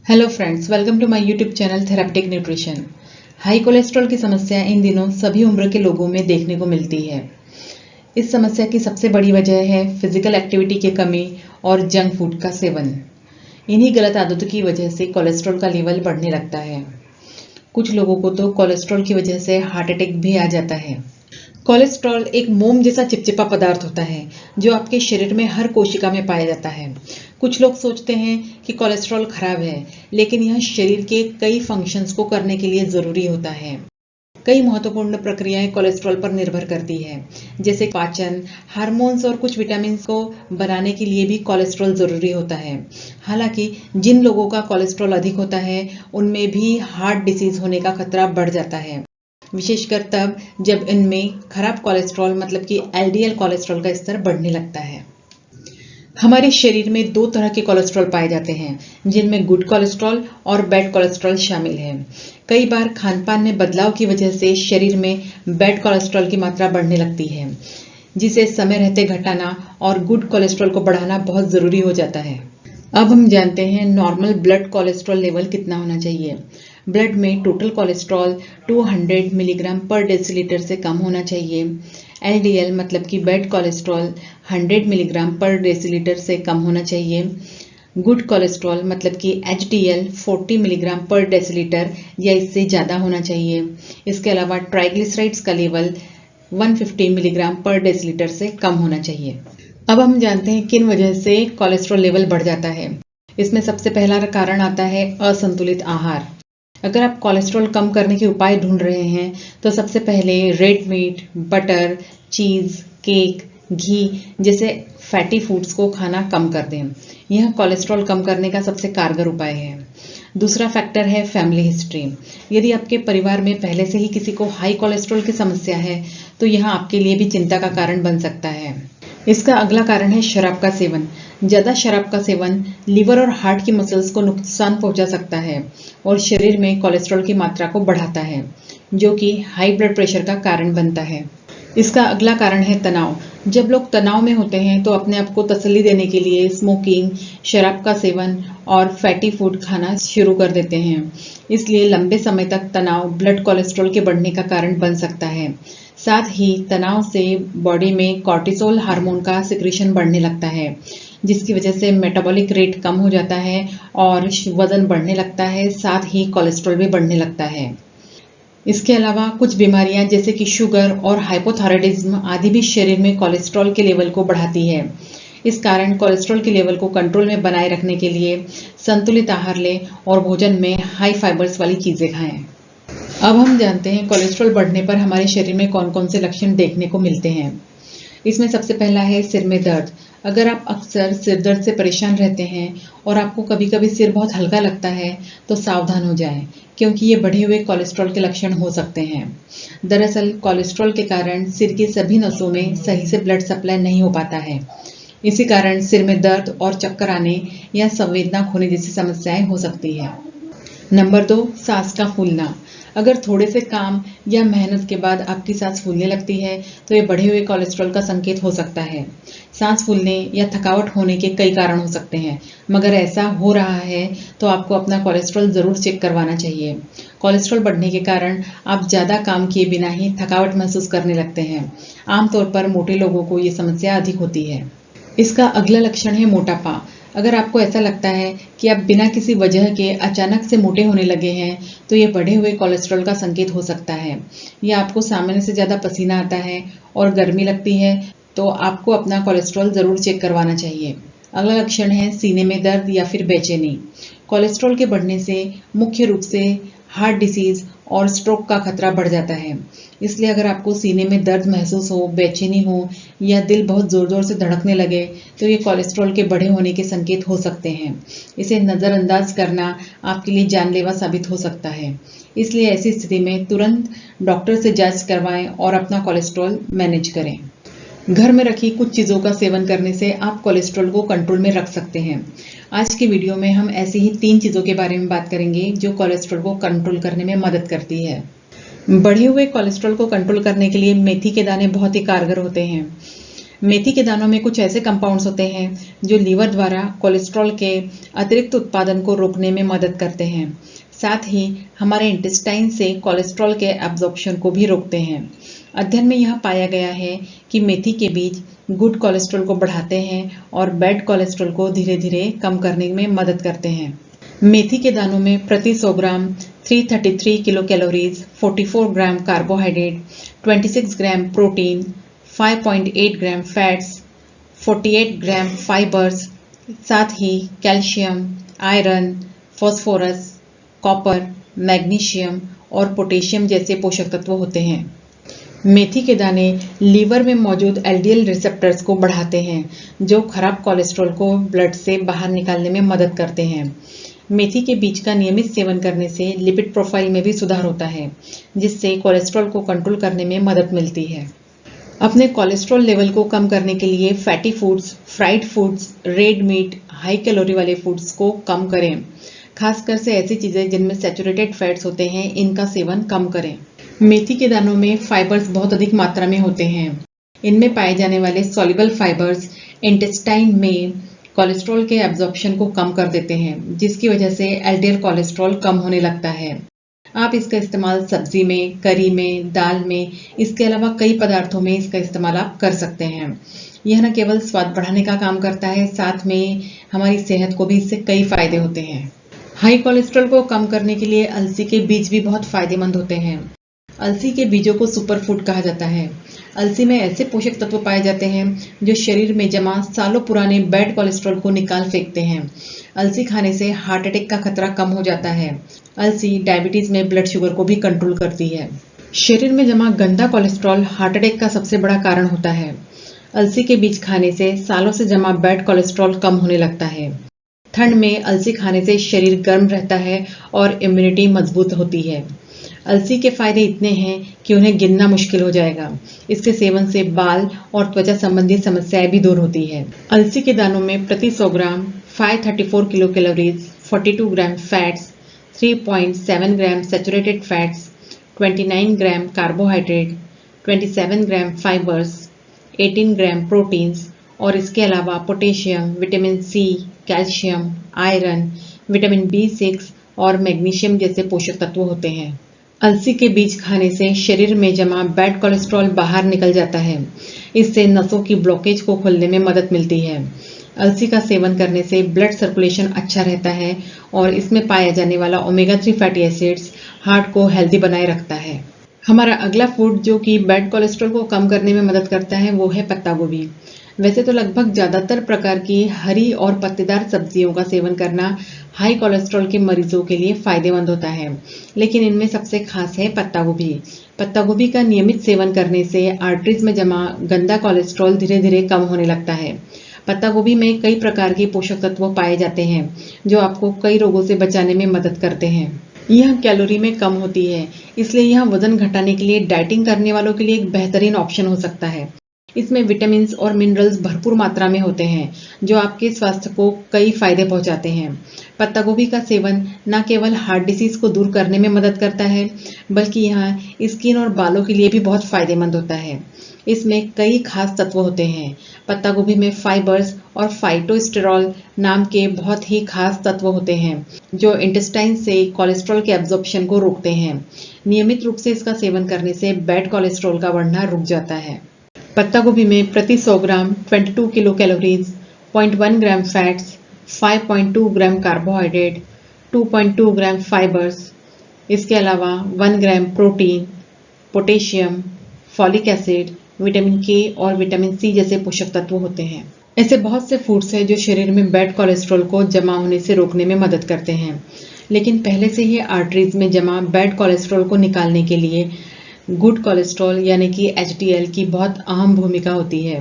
Hello friends, welcome to my YouTube channel therapeutic nutrition. High cholesterol की समस्या इन दिनों सभी उम्र के लोगों में देखने को मिलती है। इस समस्या की सबसे बड़ी वजह है फिजिकल एक्टिविटी की कमी और जंक फूड का सेवन। इन्हीं गलत आदतों की वजह से कोलेस्ट्रॉल का लेवल बढ़ने लगता है। कुछ लोगों को तो कोलेस्ट्रॉल की वजह से हार्ट अटैक भी आ जाता है। कोलेस्ट्रॉल एक मोम जैसा चिपचिपा पदार्थ होता है जो आपके शरीर में हर कोशिका में पाया जाता है। कुछ लोग सोचते हैं कि कोलेस्ट्रॉल खराब है, लेकिन यह शरीर के कई फंक्शंस को करने के लिए जरूरी होता है। कई महत्वपूर्ण प्रक्रियाएं कोलेस्ट्रॉल पर निर्भर करती है, जैसे पाचन, हार्मोन्स और कुछ विटामिन को बनाने के लिए भी कोलेस्ट्रॉल जरूरी होता है। हालांकि जिन लोगों का कोलेस्ट्रॉल अधिक होता है उनमें भी हार्ट डिसीज होने का खतरा बढ़ जाता है, विशेषकर तब जब इनमें खराब कोलेस्ट्रॉल मतलब कि एलडीएल कोलेस्ट्रॉल का स्तर बढ़ने लगता है। हमारे शरीर में दो तरह के कोलेस्ट्रॉल पाए जाते हैं, जिनमें गुड कोलेस्ट्रॉल और बैड कोलेस्ट्रॉल शामिल है। कई बार खानपान में बदलाव की वजह से शरीर में बैड कोलेस्ट्रॉल की मात्रा बढ़ने लगती है, जिसे समय रहते घटाना और गुड कोलेस्ट्रॉल को बढ़ाना बहुत जरूरी हो जाता है। अब हम जानते हैं नॉर्मल ब्लड कोलेस्ट्रॉल लेवल कितना होना चाहिए। ब्लड में टोटल कोलेस्ट्रॉल 200 मिलीग्राम पर डेसीलीटर से कम होना चाहिए। एलडीएल मतलब कि बैड कोलेस्ट्रॉल 100 मिलीग्राम पर डेसीलीटर से कम होना चाहिए। गुड कोलेस्ट्रॉल मतलब कि एचडीएल 40 मिलीग्राम पर डेसीलीटर या इससे ज़्यादा होना चाहिए। इसके अलावा ट्राइग्लिसराइड्स का लेवल 150 मिलीग्राम पर डेसीलीटर से कम होना चाहिए। अब हम जानते हैं किन वजह से कोलेस्ट्रॉल लेवल बढ़ जाता है। इसमें सबसे पहला कारण आता है असंतुलित आहार। अगर आप कोलेस्ट्रॉल कम करने के उपाय ढूंढ रहे हैं तो सबसे पहले रेड मीट, बटर, चीज, केक, घी जैसे फैटी फूड्स को खाना कम कर दें। यह कोलेस्ट्रॉल कम करने का सबसे कारगर उपाय है। दूसरा फैक्टर है फैमिली हिस्ट्री। यदि आपके परिवार में पहले से ही किसी को हाई कोलेस्ट्रॉल की समस्या है तो यह आपके लिए भी चिंता का कारण बन सकता है। इसका अगला कारण है शराब का सेवन। ज्यादा शराब का सेवन लीवर और हार्ट की मसल्स को नुकसान पहुंचा सकता है और शरीर में कोलेस्ट्रॉल की मात्रा को बढ़ाता है, जो कि हाई ब्लड प्रेशर का कारण बनता है। इसका अगला कारण है तनाव। जब लोग तनाव में होते हैं तो अपने आप को तसल्ली देने के लिए स्मोकिंग, शराब का सेवन और फैटी फूड खाना शुरू कर देते हैं। इसलिए लंबे समय तक तनाव ब्लड कोलेस्ट्रॉल के बढ़ने का कारण बन सकता है। साथ ही तनाव से बॉडी में कॉर्टिसोल हार्मोन का सिक्रीशन बढ़ने लगता है, जिसकी वजह से मेटाबॉलिक रेट कम हो जाता है और वजन बढ़ने लगता है। साथ ही कोलेस्ट्रॉल भी बढ़ने लगता है। इसके अलावा कुछ बीमारियां जैसे कि शुगर और हाइपोथायराइडिज्म आदि भी शरीर में कोलेस्ट्रॉल के लेवल को बढ़ाती है। इस कारण कोलेस्ट्रॉल के लेवल को कंट्रोल में बनाए रखने के लिए संतुलित आहार लें और भोजन में हाई फाइबर्स वाली चीजें खाएं। अब हम जानते हैं कोलेस्ट्रॉल बढ़ने पर हमारे शरीर में कौन कौन से लक्षण देखने को मिलते हैं। इसमें सबसे पहला है सिर में दर्द। अगर आप अक्सर सिर दर्द से परेशान रहते हैं और आपको कभी कभी सिर बहुत हल्का लगता है तो सावधान हो जाएं, क्योंकि ये बढ़े हुए कोलेस्ट्रॉल के लक्षण हो सकते हैं। दरअसल कोलेस्ट्रॉल के कारण सिर की सभी नसों में सही से ब्लड सप्लाई नहीं हो पाता है। इसी कारण सिर में दर्द और चक्कर आने या संवेदना खोने जैसी समस्याएं हो सकती है। नंबर 2, सांस का फूलना। अगर थोड़े से काम या मेहनत के बाद आपकी सांस फूलने लगती है तो ये बढ़े हुए कोलेस्ट्रॉल का संकेत हो सकता है। सांस फूलने या थकावट होने के कई कारण हो सकते हैं, मगर ऐसा हो रहा है तो आपको अपना कोलेस्ट्रॉल जरूर चेक करवाना चाहिए। कोलेस्ट्रॉल बढ़ने के कारण आप ज्यादा काम किए बिना ही थकावट महसूस करने लगते हैं। आमतौर पर मोटे लोगों को ये समस्या अधिक होती है। इसका अगला लक्षण है मोटापा। अगर आपको ऐसा लगता है कि आप बिना किसी वजह के अचानक से मोटे होने लगे हैं तो ये बढ़े हुए कोलेस्ट्रॉल का संकेत हो सकता है। या आपको सामान्य से ज़्यादा पसीना आता है और गर्मी लगती है तो आपको अपना कोलेस्ट्रॉल ज़रूर चेक करवाना चाहिए। अगला लक्षण है सीने में दर्द या फिर बेचैनी। कोलेस्ट्रॉल के बढ़ने से मुख्य रूप से हार्ट डिसीज और स्ट्रोक का खतरा बढ़ जाता है। इसलिए अगर आपको सीने में दर्द महसूस हो, बेचैनी हो या दिल बहुत जोर जोर से धड़कने लगे तो ये कोलेस्ट्रॉल के बढ़े होने के संकेत हो सकते हैं। इसे नज़रअंदाज करना आपके लिए जानलेवा साबित हो सकता है। इसलिए ऐसी स्थिति में तुरंत डॉक्टर से जांच करवाएं और अपना कोलेस्ट्रॉल मैनेज करें। घर में रखी कुछ चीज़ों का सेवन करने से आप कोलेस्ट्रॉल को कंट्रोल में रख सकते हैं। आज की वीडियो में हम ऐसी ही 3 चीज़ों के बारे में बात करेंगे जो कोलेस्ट्रॉल को कंट्रोल करने में मदद करती है। बढ़े हुए कोलेस्ट्रॉल को कंट्रोल करने के लिए मेथी के दाने बहुत ही कारगर होते हैं। मेथी के दानों में कुछ ऐसे कंपाउंड्स होते हैं जो लीवर द्वारा कोलेस्ट्रॉल के अतिरिक्त उत्पादन को रोकने में मदद करते हैं। साथ ही हमारे इंटेस्टाइन से कोलेस्ट्रॉल के एब्जॉर्प्शन को भी रोकते हैं। अध्ययन में यह पाया गया है कि मेथी के बीज गुड कोलेस्ट्रॉल को बढ़ाते हैं और बैड कोलेस्ट्रॉल को धीरे धीरे कम करने में मदद करते हैं। मेथी के दानों में प्रति 100 gram 333 kilo calories, 44 gram carbohydrate, 26 gram protein, 5.8 gram fats, 48 gram fibres, साथ ही calcium, iron, phosphorus, copper, magnesium और पोटेशियम जैसे पोषक तत्व होते हैं। मेथी के दाने लीवर में मौजूद एलडीएल रिसेप्टर्स को बढ़ाते हैं, जो खराब कोलेस्ट्रॉल को ब्लड से बाहर निकालने में मदद करते हैं। मेथी के बीज का नियमित सेवन करने से लिपिड प्रोफाइल में भी सुधार होता है, जिससे कोलेस्ट्रॉल को कंट्रोल करने में मदद मिलती है। अपने कोलेस्ट्रॉल लेवल को कम करने के लिए fatty foods, fried foods, red meat, high calorie वाले फूड्स को कम करें। खासकर से ऐसी चीजें जिनमें सैचुरेटेड फैट्स होते हैं, इनका सेवन कम करें। मेथी के दानों में फाइबर्स बहुत अधिक मात्रा में होते हैं। इनमें पाए जाने वाले सॉल्युबल फाइबर्स इंटेस्टाइन में कोलेस्ट्रॉल के एब्जॉर्प्शन को कम कर देते हैं, जिसकी वजह से एलडीएल कोलेस्ट्रॉल कम होने लगता है। आप इसका इस्तेमाल सब्जी में, करी में, दाल में, इसके अलावा कई पदार्थों में इसका इस्तेमाल आप कर सकते हैं। यह न केवल स्वाद बढ़ाने का काम करता है, साथ में हमारी सेहत को भी इससे कई फायदे होते हैं। हाई कोलेस्ट्रॉल को कम करने के लिए अलसी के बीज भी बहुत फायदेमंद होते हैं। अलसी के बीजों को सुपर फूड कहा जाता है। अलसी में ऐसे पोषक तत्व पाए जाते हैं जो शरीर में जमा सालों पुराने बैड कोलेस्ट्रॉल को निकाल फेंकते हैं। अलसी खाने से हार्ट अटैक का खतरा कम हो जाता है। अलसी डायबिटीज में ब्लड शुगर को भी कंट्रोल करती है। शरीर में जमा गंदा कोलेस्ट्रॉल हार्ट अटैक का सबसे बड़ा कारण होता है। अलसी के बीज खाने से सालों से जमा बैड कोलेस्ट्रॉल कम होने लगता है। ठंड में अलसी खाने से शरीर गर्म रहता है और इम्यूनिटी मजबूत होती है। अलसी के फायदे इतने हैं कि उन्हें गिनना मुश्किल हो जाएगा। इसके सेवन से बाल और त्वचा संबंधी समस्याएं भी दूर होती है। अलसी के दानों में प्रति 100 gram 534 kilo calories, 42 gram fats, 3.7 gram saturated fats, 29 gram carbohydrate, 27 gram fibres, 18 gram proteins और इसके अलावा potassium, vitamin C, calcium, iron, vitamin B6 और मैग्नीशियम जैसे पोषक तत्व होते हैं। अलसी के बीज खाने से शरीर में जमा बैड कोलेस्ट्रॉल बाहर निकल जाता है। इससे नसों की ब्लॉकेज को खोलने में मदद मिलती है। अलसी का सेवन करने से ब्लड सर्कुलेशन अच्छा रहता है और इसमें पाया जाने वाला ओमेगा 3 फैटी एसिड्स हार्ट को हेल्दी बनाए रखता है। हमारा अगला फूड जो कि बैड कोलेस्ट्रॉल को कम करने में मदद करता है वो है पत्ता गोभी। वैसे तो लगभग ज्यादातर प्रकार की हरी और पत्तेदार सब्जियों का सेवन करना हाई कोलेस्ट्रॉल के मरीजों के लिए फायदेमंद होता है, लेकिन इनमें सबसे खास है पत्ता गोभी। पत्ता गोभी का नियमित सेवन करने से आर्टरीज में जमा गंदा कोलेस्ट्रॉल धीरे धीरे कम होने लगता है। पत्ता गोभी में कई प्रकार के पोषक तत्व पाए जाते हैं जो आपको कई रोगों से बचाने में मदद करते हैं। यह कैलोरी में कम होती है, इसलिए यह वजन घटाने के लिए डाइटिंग करने वालों के लिए एक बेहतरीन ऑप्शन हो सकता है। इसमें विटामिन्स और मिनरल्स भरपूर मात्रा में होते हैं जो आपके स्वास्थ्य को कई फायदे पहुंचाते हैं। पत्ता गोभी का सेवन न केवल हार्ट डिसीज को दूर करने में मदद करता है, बल्कि यह स्किन और बालों के लिए भी बहुत फायदेमंद होता है। इसमें कई खास तत्व होते हैं। पत्ता गोभी में फाइबर्स और फाइटोस्टेरॉल नाम के बहुत ही खास तत्व होते हैं जो इंटेस्टाइन से कोलेस्ट्रॉल के एब्जॉर्प्शन को रोकते हैं। नियमित रूप से इसका सेवन करने से बैड कोलेस्ट्रॉल का बढ़ना रुक जाता है। पत्ता गोभी में प्रति 100 ग्राम 22 किलो कैलोरीज, 0.1 ग्राम फैट्स, 5.2 ग्राम कार्बोहाइड्रेट, 2.2 ग्राम फाइबर्स, इसके अलावा 1 gram protein, potassium, folic acid, vitamin के और विटामिन सी जैसे पोषक तत्व होते हैं। ऐसे बहुत से फूड्स हैं जो शरीर में बैड कोलेस्ट्रॉल को जमा होने से रोकने में मदद करते हैं, लेकिन पहले से ही आर्टरीज में जमा बैड कोलेस्ट्रॉल को निकालने के लिए गुड कोलेस्ट्रॉल यानी कि HDL की बहुत अहम भूमिका होती है।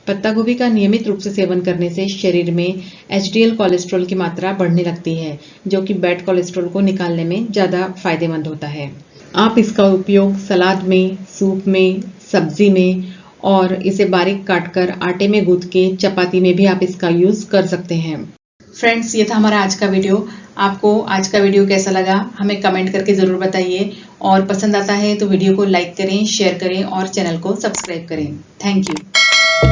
पत्ता गोभी का नियमित रूप से सेवन करने से शरीर में HDL कोलेस्ट्रॉल की मात्रा बढ़ने लगती है, जो कि बैड कोलेस्ट्रॉल को निकालने में ज़्यादा फायदेमंद होता है। आप इसका उपयोग सलाद में, सूप में, सब्जी में और इसे बारीक काटकर आटे में गूंथ के चपाती में भी आप इसका यूज़ कर सकते हैं। फ्रेंड्स, ये था हमारा आज का वीडियो। आपको आज का वीडियो कैसा लगा हमें कमेंट करके ज़रूर बताइए, और पसंद आता है तो वीडियो को लाइक करें, शेयर करें और चैनल को सब्सक्राइब करें। Thank you.